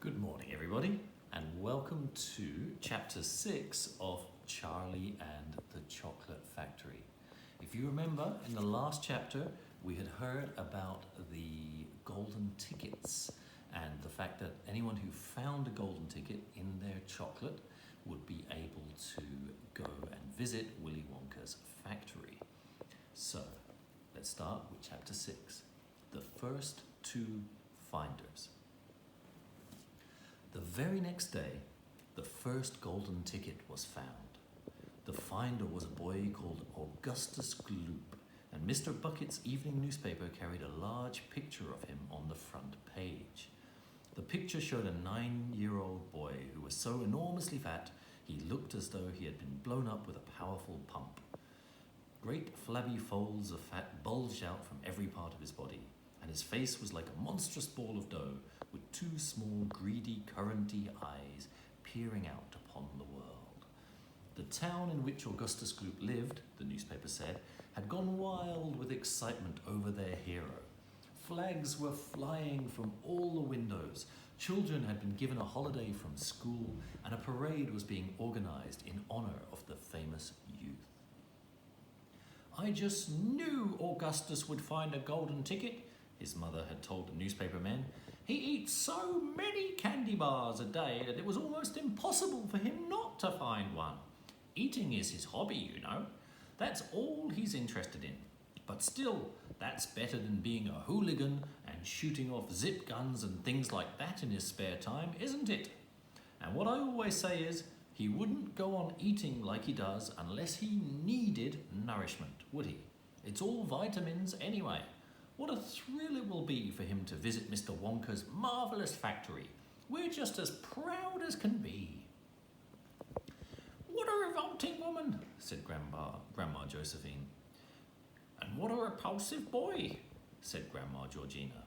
Good morning, everybody, and welcome to Chapter 6 of Charlie and the Chocolate Factory. If you remember, in the last chapter, we had heard about the golden tickets and the fact that anyone who found a golden ticket in their chocolate would be able to go and visit Willy Wonka's factory. So, let's start with Chapter 6, The First Two Finders. The very next day, the first golden ticket was found. The finder was a boy called Augustus Gloop, and Mr. Bucket's evening newspaper carried a large picture of him on the front page. The picture showed a 9-year-old boy who was so enormously fat he looked as though he had been blown up with a powerful pump. Great flabby folds of fat bulged out from every part of his body, and his face was like a monstrous ball of dough with two small, greedy, curranty eyes peering out upon the world. The town in which Augustus Gloop lived, the newspaper said, had gone wild with excitement over their hero. Flags were flying from all the windows, children had been given a holiday from school, and a parade was being organized in honor of the famous youth. "I just knew Augustus would find a golden ticket," his mother had told the newspaper men. "He eats so many candy bars a day that it was almost impossible for him not to find one. Eating is his hobby, you know. That's all he's interested in. But still, that's better than being a hooligan and shooting off zip guns and things like that in his spare time, isn't it? And what I always say is, he wouldn't go on eating like he does unless he needed nourishment, would he? It's all vitamins anyway. What a thrill it will be for him to visit Mr. Wonka's marvellous factory. We're just as proud as can be." "What a revolting woman," said Grandma Josephine. "And what a repulsive boy," said Grandma Georgina.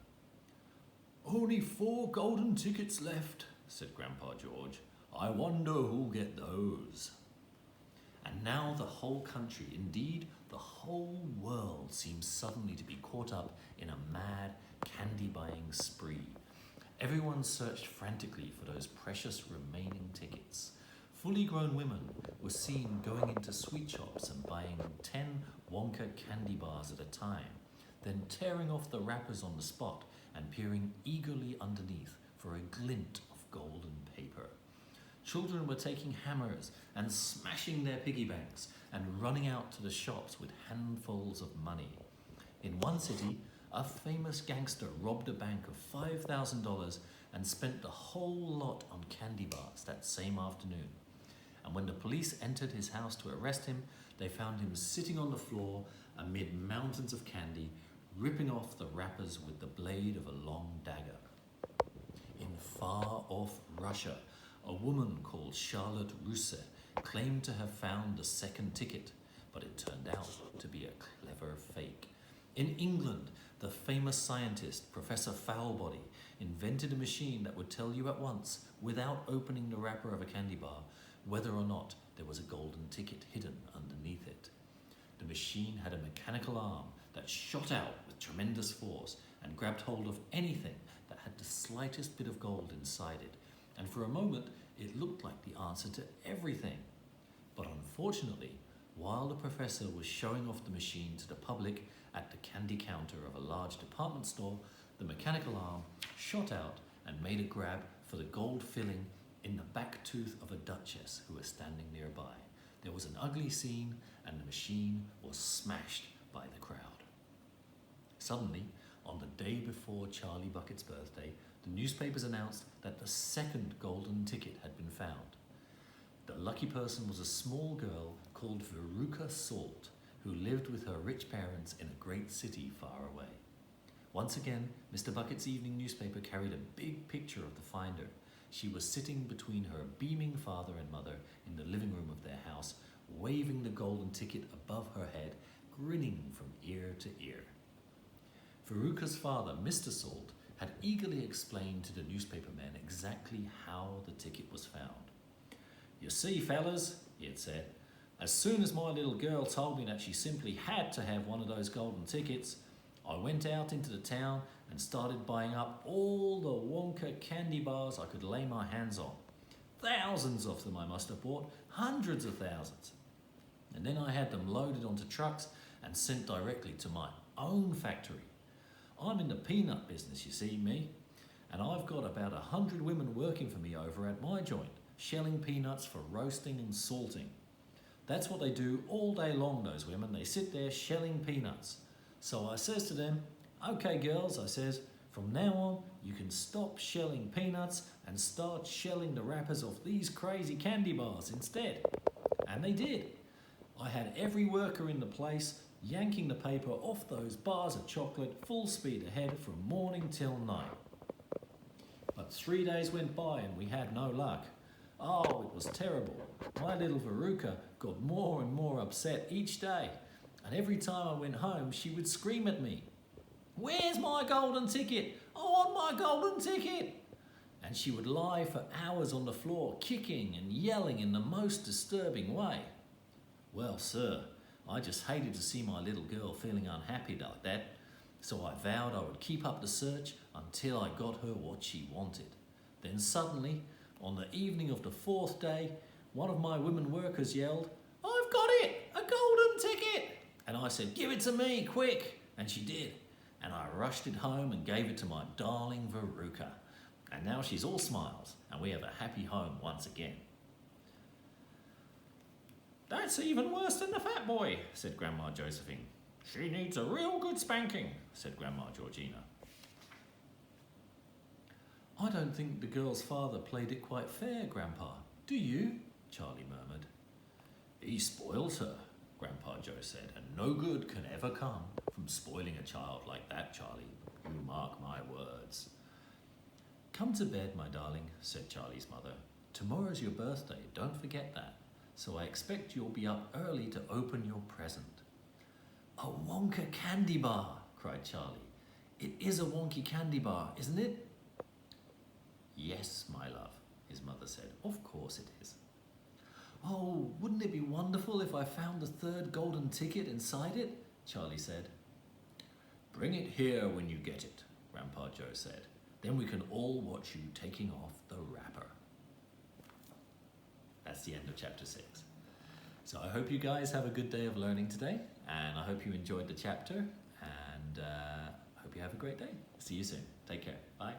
"Only 4 golden tickets left," said Grandpa George. "I wonder who'll get those." And now the whole country, indeed the whole world, seemed suddenly to be caught up in a mad candy-buying spree. Everyone searched frantically for those precious remaining tickets. Fully grown women were seen going into sweet shops and buying 10 Wonka candy bars at a time, then tearing off the wrappers on the spot and peering eagerly underneath for a glint of golden paper. Children were taking hammers and smashing their piggy banks and running out to the shops with handfuls of money. In one city, a famous gangster robbed a bank of $5,000 and spent the whole lot on candy bars that same afternoon. And when the police entered his house to arrest him, they found him sitting on the floor amid mountains of candy, ripping off the wrappers with the blade of a long dagger. In far-off Russia, a woman called Charlotte Russe claimed to have found the second ticket, but it turned out to be a clever fake. In England, the famous scientist, Professor Foulbody, invented a machine that would tell you at once, without opening the wrapper of a candy bar, whether or not there was a golden ticket hidden underneath it. The machine had a mechanical arm that shot out with tremendous force and grabbed hold of anything that had the slightest bit of gold inside it, and for a moment it looked like the answer to everything. But unfortunately, while the professor was showing off the machine to the public at the candy counter of a large department store, the mechanical arm shot out and made a grab for the gold filling in the back tooth of a duchess who was standing nearby. There was an ugly scene, and the machine was smashed by the crowd. Suddenly, on the day before Charlie Bucket's birthday, the newspapers announced that the second golden ticket had been found. The lucky person was a small girl called Veruca Salt, who lived with her rich parents in a great city far away. Once again, Mr. Bucket's evening newspaper carried a big picture of the finder. She was sitting between her beaming father and mother in the living room of their house, waving the golden ticket above her head, grinning from ear to ear. Veruca's father, Mr. Salt, had eagerly explained to the newspaper men exactly how the ticket was found. "You see, fellas," he had said, "as soon as my little girl told me that she simply had to have one of those golden tickets, I went out into the town and started buying up all the Wonka candy bars I could lay my hands on. Thousands of them I must have bought, hundreds of thousands. And then I had them loaded onto trucks and sent directly to my own factory. I'm in the peanut business, you see, me, and I've got about 100 women working for me over at my joint, shelling peanuts for roasting and salting. That's what they do all day long, those women. They sit there shelling peanuts. So I says to them, okay girls, I says, from now on you can stop shelling peanuts and start shelling the wrappers of these crazy candy bars instead. And they did. I had every worker in the place yanking the paper off those bars of chocolate full speed ahead from morning till night. But 3 days went by and we had no luck. Oh, it was terrible. My little Veruca got more and more upset each day, and every time I went home she would scream at me, "Where's my golden ticket? I want my golden ticket!" And she would lie for hours on the floor, kicking and yelling in the most disturbing way. Well, sir, I just hated to see my little girl feeling unhappy like that, so I vowed I would keep up the search until I got her what she wanted. Then suddenly, on the evening of the 4th day, one of my women workers yelled, "I've got it! A golden ticket!" And I said, "Give it to me, quick!" And she did. And I rushed it home and gave it to my darling Veruca. And now she's all smiles, and we have a happy home once again. "That's even worse than the fat boy," said Grandma Josephine. "She needs a real good spanking," said Grandma Georgina. "I don't think the girl's father played it quite fair, Grandpa. Do you?" Charlie murmured. "He spoils her," Grandpa Joe said, "and no good can ever come from spoiling a child like that, Charlie. You mark my words." "Come to bed, my darling," said Charlie's mother. "Tomorrow's your birthday, don't forget that. So I expect you'll be up early to open your present." "A Wonka candy bar," cried Charlie. "It is a wonky candy bar, isn't it?" "Yes, my love," his mother said. "Of course it is." "Oh, wouldn't it be wonderful if I found the 3rd golden ticket inside it?" Charlie said. "Bring it here when you get it," Grandpa Joe said. "Then we can all watch you taking off the wrapper." That's the end of chapter 6. So I hope you guys have a good day of learning today, and I hope you enjoyed the chapter, and I hope you have a great day. See you soon. Take care. Bye.